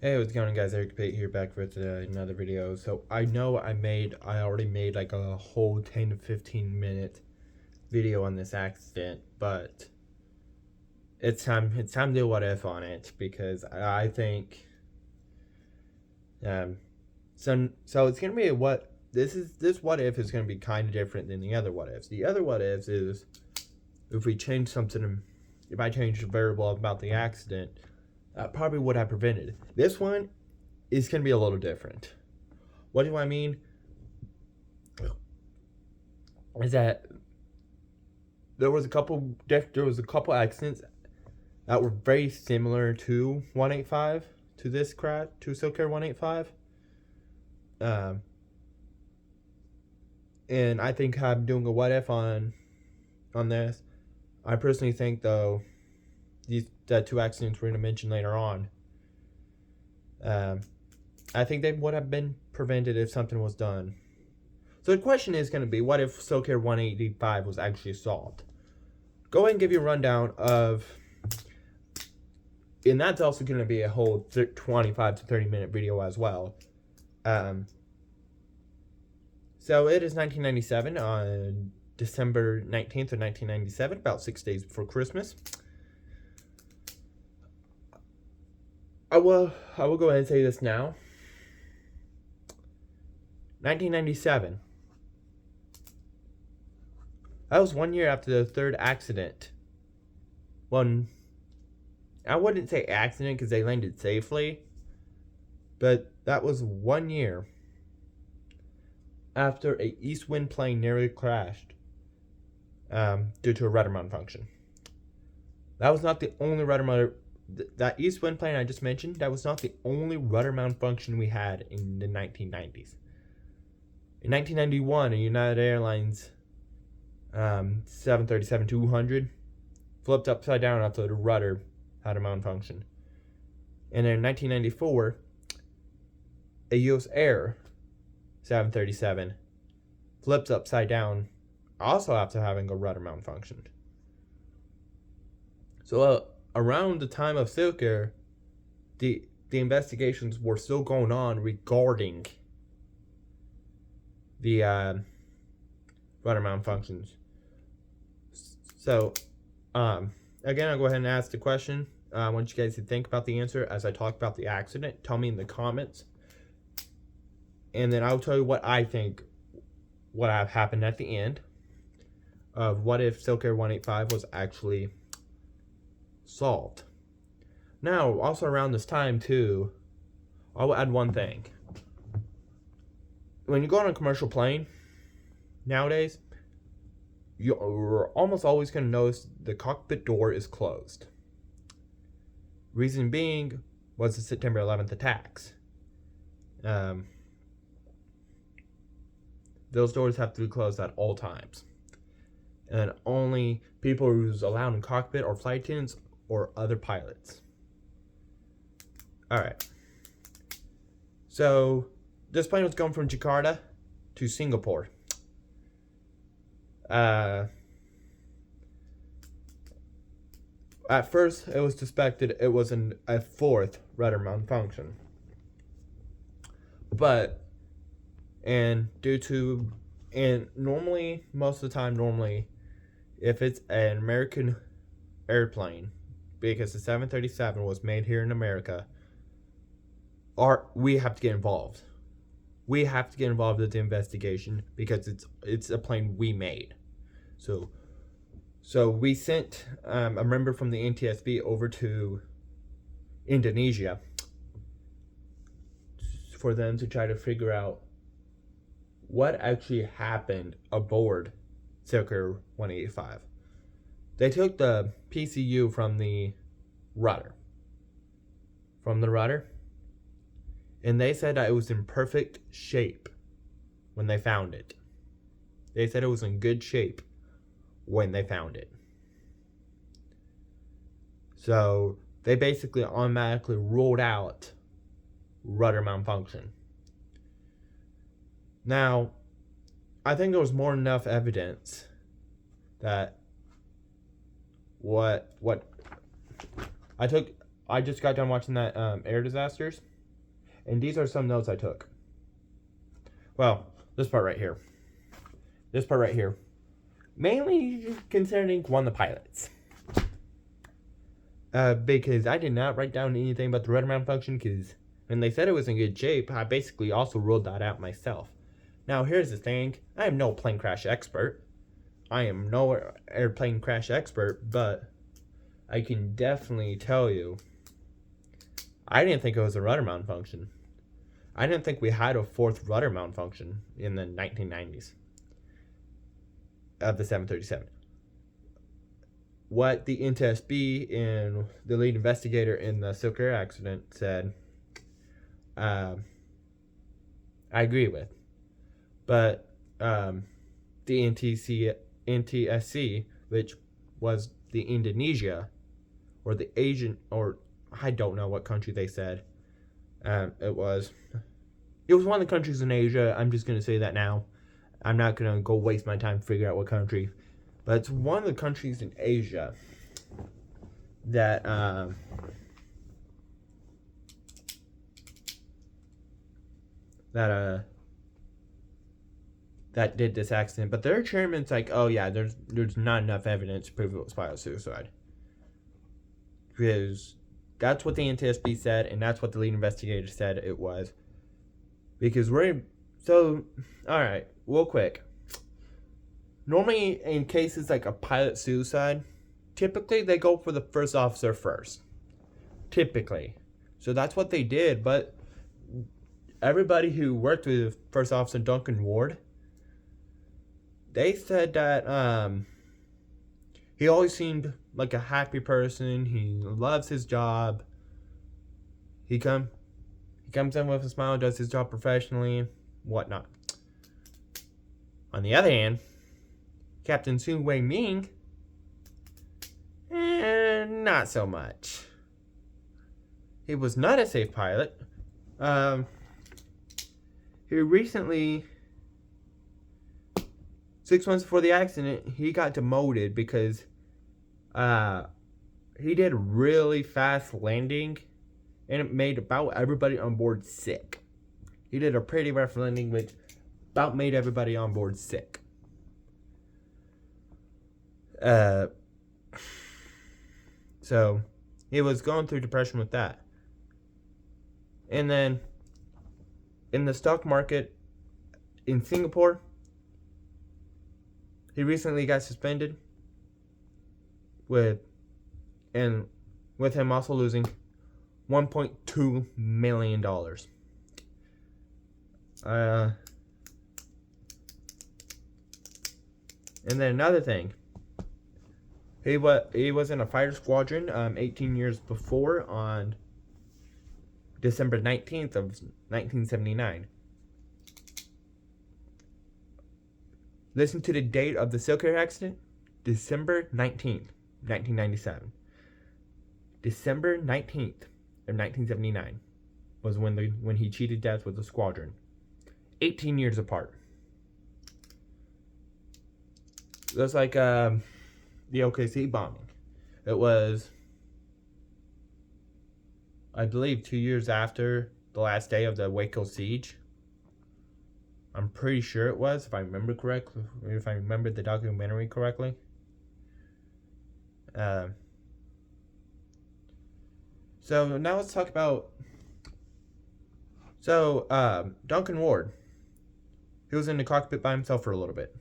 Hey, what's going on, guys? Eric Pate here, back with another video. So I know I already made like a whole 10 to 15 minute video on this accident, but it's time to do what if on it, because I think so it's gonna be this what if is gonna be kind of different than the other what ifs. The other what ifs is if we change something, if I change the variable about the accident, probably would have prevented it. This one is going to be a little different. What do I mean? Is that there was a couple accidents that were very similar to 185, to this crash, to Silkair 185. And I think I'm doing a what if on this. I personally think, though, the two accidents we're going to mention later on, I think they would have been prevented if something was done. So the question is going to be, what if Silkair 185 was actually solved? Go ahead and give you a rundown of, and that's also going to be a whole 25 to 30 minute video as well. So it is 1997, on December 19th of 1997, about 6 days before Christmas. I will go ahead and say this now. 1997. That was 1 year after the third accident. Well, I wouldn't say accident because they landed safely, but that was 1 year after a east wind plane nearly crashed due to a rudder malfunction. That was not the only that east wind plane I just mentioned, that was not the only rudder malfunction we had in the 1990s. In 1991, a United Airlines 737-200 flipped upside down after the rudder had a malfunction. And in 1994, a U.S. Air 737 flipped upside down, also after having a rudder malfunction. So around the time of Silkair, the investigations were still going on regarding the rudder malfunctions. So, again, I'll go ahead and ask the question. I want you guys to think about the answer as I talk about the accident. Tell me in the comments. And then I'll tell you what I think would have happened at the end of what if Silkair 185 was actually solved. Now, also around this time too, I'll add one thing. When you go on a commercial plane nowadays, you're almost always going to notice the cockpit door is closed. Reason being was the September 11th attacks. Those doors have to be closed at all times, and only people who's allowed in cockpit or flight attendants or other pilots. Alright. So, this plane was going from Jakarta to Singapore. At first, it was suspected it was a fourth rudder malfunction. Normally, most of the time, if it's an American airplane, because the 737 was made here in America, we have to get involved. We have to get involved with the investigation because it's a plane we made. So we sent a member from the NTSB over to Indonesia for them to try to figure out what actually happened aboard Silkair 185. They took the PCU from the rudder. And they said that it was in perfect shape when they found it. They said it was in good shape when they found it. So they basically automatically ruled out rudder malfunction. Now, I think there was more than enough evidence that I just got done watching that air disasters And these are some notes I took. Well, this part right here. This part right here. Mainly concerning one of the pilots. Because I did not write down anything about the rudder mount function, because when they said it was in good shape, I basically also ruled that out myself. Now, here's the thing. I am no plane crash expert. I am no airplane crash expert, but I can definitely tell you, I didn't think it was a rudder mount function. I didn't think we had a fourth rudder mount function in the 1990s of the 737. What the NTSB and the lead investigator in the Silk Air accident said, I agree with. But the NTSC, which was the Indonesia, or the Asian, or I don't know what country they said. It was one of the countries in Asia. I'm just going to say that now. I'm not going to go waste my time to figure out what country. But it's one of the countries in Asia that that did this accident. But their chairman's like, oh yeah, there's not enough evidence to prove it was pilot suicide. Because that's what the NTSB said, and that's what the lead investigator said it was. Because alright, real quick. Normally, in cases like a pilot suicide, typically they go for the first officer first. Typically. So that's what they did, but everybody who worked with First Officer Duncan Ward, they said that he always seemed like a happy person. He loves his job. He comes in with a smile, does his job professionally, whatnot. On the other hand, Captain Su Wei Ming, not so much. He was not a safe pilot. He recently, 6 months before the accident, he got demoted because he did a really fast landing, and it made about everybody on board sick. He did a pretty rough landing, which about made everybody on board sick. So he was going through depression with that. And then in the stock market in Singapore, he recently got suspended with him also losing $1.2 million. And then another thing, he was in a fighter squadron 18 years before, on December 19th of 1979. Listen to the date of the Silk Air accident, December 19th, 1997. December 19th of 1979 was when he cheated death with the squadron. 18 years apart. That's like the OKC bombing. It was, I believe, 2 years after the last day of the Waco siege. I'm pretty sure it was, if I remember correctly, if I remember the documentary correctly. So now let's talk about. Duncan Ward, he was in the cockpit by himself for a little bit.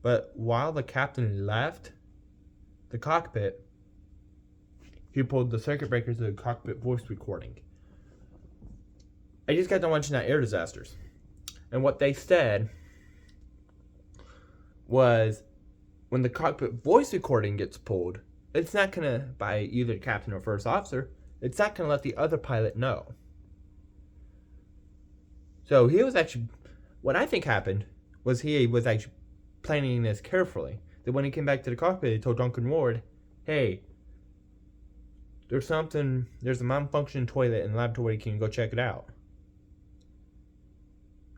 But while the captain left the cockpit, he pulled the circuit breakers of the cockpit voice recording. I just got to mention that air disasters. And what they said was, when the cockpit voice recording gets pulled, it's not going to, by either the captain or first officer, it's not going to let the other pilot know. So he was actually, what I think happened was he was actually planning this carefully. That when he came back to the cockpit, he told Duncan Ward, hey, there's a malfunctioning toilet in the laboratory, can you go check it out?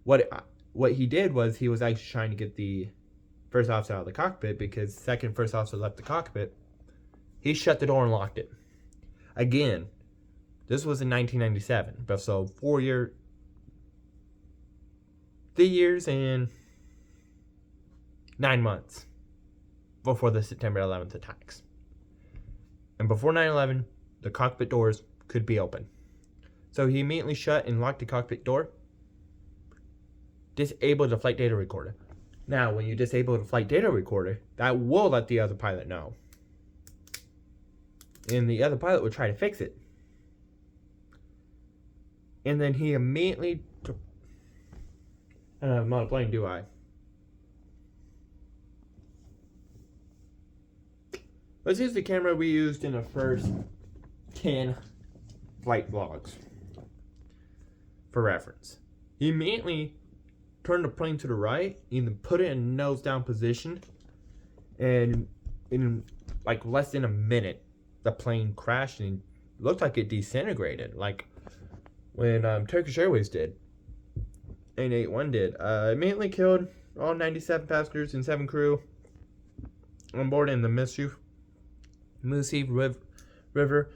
What he did was, he was actually trying to get the first officer out of the cockpit, because second first officer left the cockpit, he shut the door and locked it. Again, This was in 1997, but so 3 years and 9 months before the September 11th attacks. And before 9/11, the cockpit doors could be open. So he immediately shut and locked the cockpit door, disabled the flight data recorder. Now, when you disable the flight data recorder, that will let the other pilot know. And the other pilot would try to fix it. And then he immediately took... I'm not playing, do I? Let's use the camera we used in the first 10 flight logs for reference. He immediately turned the plane to the right and then put it in nose down position, and in like less than a minute the plane crashed and looked like it disintegrated, like when Turkish Airways did and 81 did. Immediately killed all 97 passengers and 7 crew on board in the Musi River.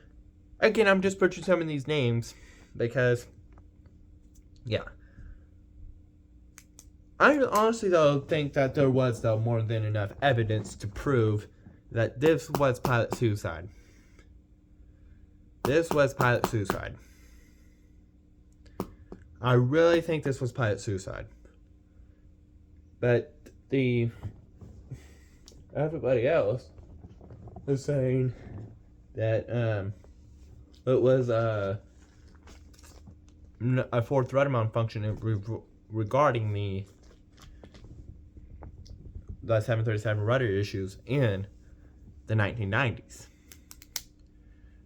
Again, I'm just butchering some of these names because, yeah. I honestly, though, think that there was, though, more than enough evidence to prove that this was pilot suicide. This was pilot suicide. I really think this was pilot suicide. But everybody else is saying that it was a fourth rudder mount function regarding the 737 rudder issues in the 1990s.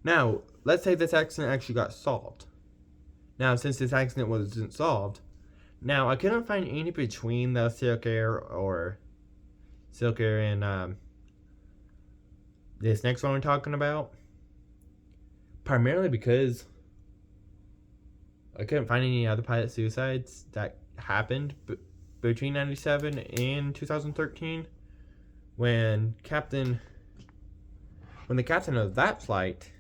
Now, let's say this accident actually got solved. Now, since this accident wasn't solved, now I couldn't find any between the Silk Air and this next one we're talking about. Primarily because I couldn't find any other pilot suicides that happened between 97 and 2013 when the captain of that flight,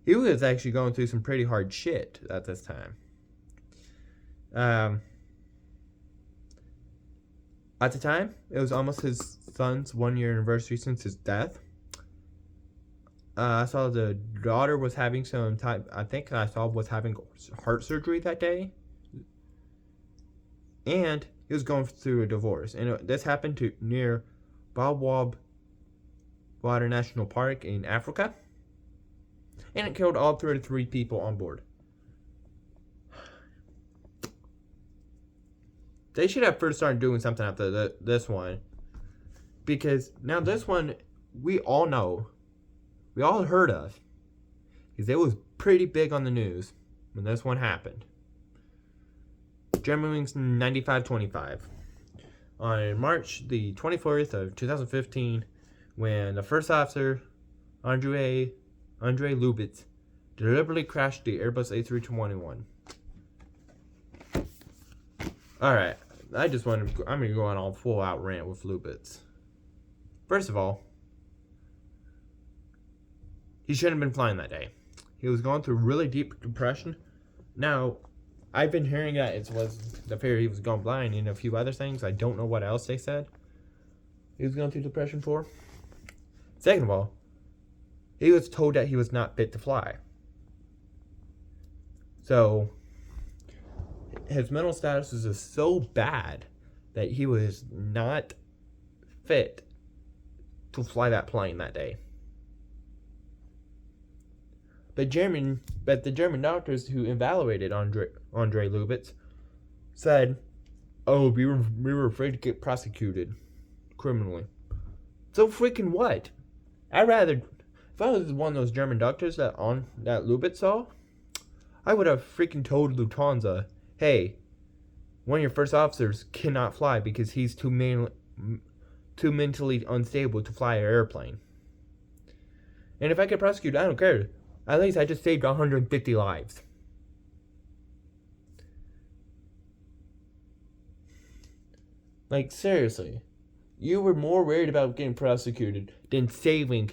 he was actually going through some pretty hard shit at this time. At the time, it was almost his son's 1-year anniversary since his death. I saw the daughter was having some type, I think I saw was having heart surgery that day. And he was going through a divorce. And this happened near Balwab Water National Park in Africa. And it killed all 33 people on board. They should have first started doing something after this one. Because now this one, we all know. We all heard of. Because it was pretty big on the news when this one happened. Germanwings 9525. On March the 24th of 2015, when the first officer, Andrei Lubitz, deliberately crashed the Airbus A321. Alright, I'm going to go on all full out rant with Lubitz. First of all, he shouldn't have been flying that day. He was going through really deep depression. Now, I've been hearing that it was the fear he was going blind and a few other things. I don't know what else they said he was going through depression for. Second of all, he was told that he was not fit to fly. So, his mental status is just so bad that he was not fit to fly that plane that day. But the German doctors who evaluated Andrei Lubitz said, "Oh, we were afraid to get prosecuted criminally." So freaking what? I'd rather, if I was one of those German doctors that Lubitz saw, I would have freaking told Lufthansa, "Hey, one of your first officers cannot fly because he's too mentally unstable to fly an airplane." And if I get prosecuted, I don't care. At least I just saved 150 lives. Like, seriously. You were more worried about getting prosecuted than saving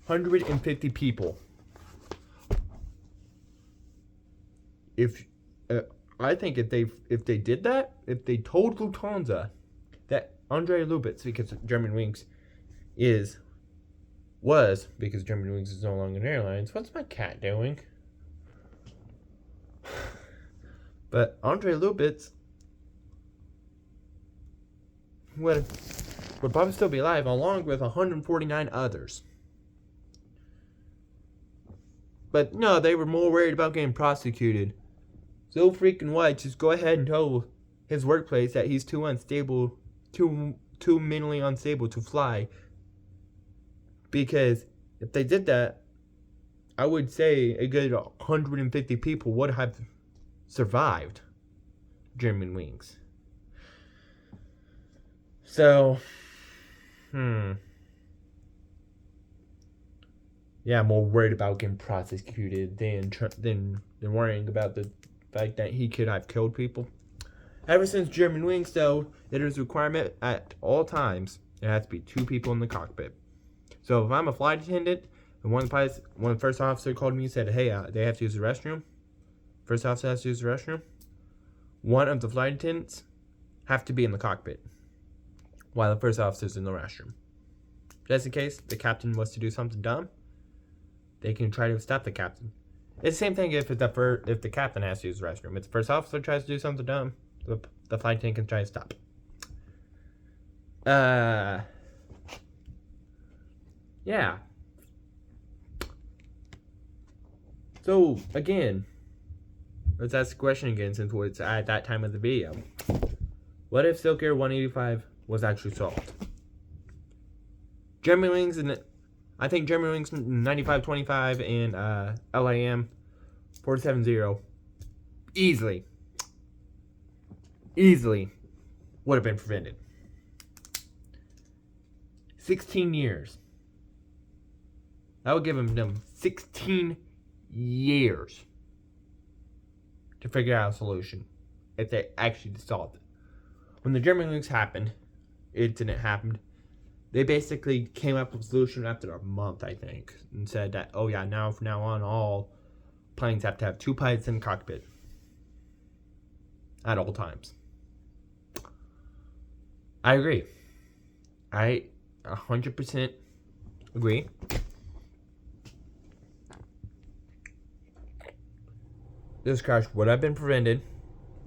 150 people. If I think if they did that, if they told Lufthansa that Andre Lubitz, because Germanwings was because Germanwings is no longer an airlines. What's my cat doing? But Andre Lubitz would probably still be alive, along with 149 others. But no, they were more worried about getting prosecuted. So freaking what? Just go ahead and tell his workplace that he's too unstable, too mentally unstable to fly. Because if they did that, I would say a good 150 people would have survived Germanwings. So, yeah, I'm more worried about getting prosecuted than worrying about the fact that he could have killed people. Ever since Germanwings, though, it is a requirement at all times. It has to be 2 people in the cockpit. So if I'm a flight attendant and one of the first officer called me and said, hey, they have to use the restroom. First officer has to use the restroom. One of the flight attendants have to be in the cockpit while the first officer's in the restroom. Just in case the captain was to do something dumb, they can try to stop the captain. It's the same thing if the captain has to use the restroom. If the first officer tries to do something dumb, the flight attendant can try to stop. Yeah. So, again, let's ask the question again since it's at that time of the video. What if Silk Air 185 was actually solved? Germanwings, and I think Germanwings 9525 and LAM 470 easily would have been prevented. 16 years. That would give them 16 years to figure out a solution if they actually solved it. When the Germanwings happened, incident happened, they basically came up with a solution after a month, I think, and said that, oh yeah, now from now on, all planes have to have 2 pilots in the cockpit at all times. I agree. I 100% agree. This crash would have been prevented.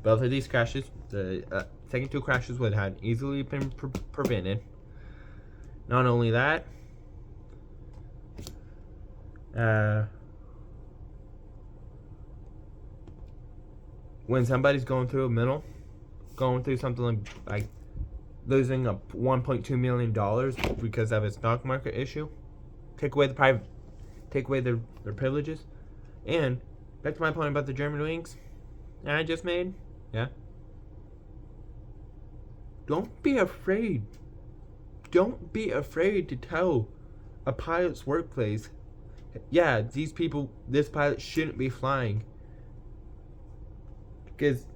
Both of these crashes, the second 2 crashes would have easily been prevented. Not only that, when somebody's going through something like losing a $1.2 million because of a stock market issue, take away their privileges, and back to my point about the Germanwings that I just made, yeah. Don't be afraid. Don't be afraid to tell a pilot's workplace, yeah, this pilot shouldn't be flying. Because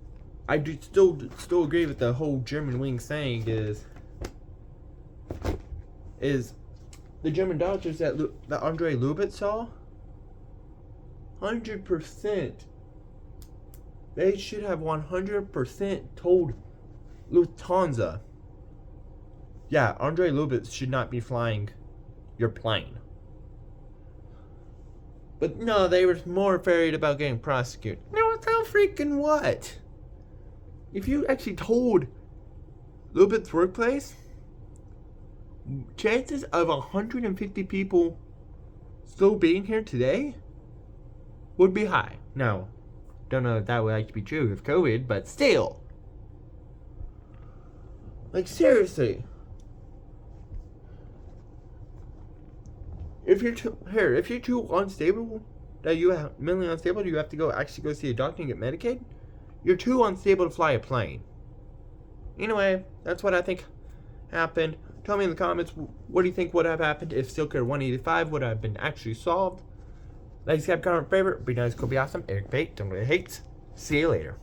I do still agree with the whole Germanwings saying is the German doctors that Andre Lubitz saw, 100%. They should have 100% told Lufthansa, yeah, Andre Lubitz should not be flying your plane. But no, they were more afraid about getting prosecuted. No, tell freaking what? If you actually told Lubitz's workplace, chances of 150 people still being here today would be high. Now, don't know if that would actually be true with COVID, but still. Like, seriously. If you're too unstable, that you have mentally unstable, you have to go see a doctor and get medicated. You're too unstable to fly a plane. Anyway, that's what I think happened. Tell me in the comments, what do you think would have happened if Silk Air 185 would have been actually solved? Like, subscribe, comment, favorite. Be nice, cool, be awesome. Eric Bate, don't really hate. See you later.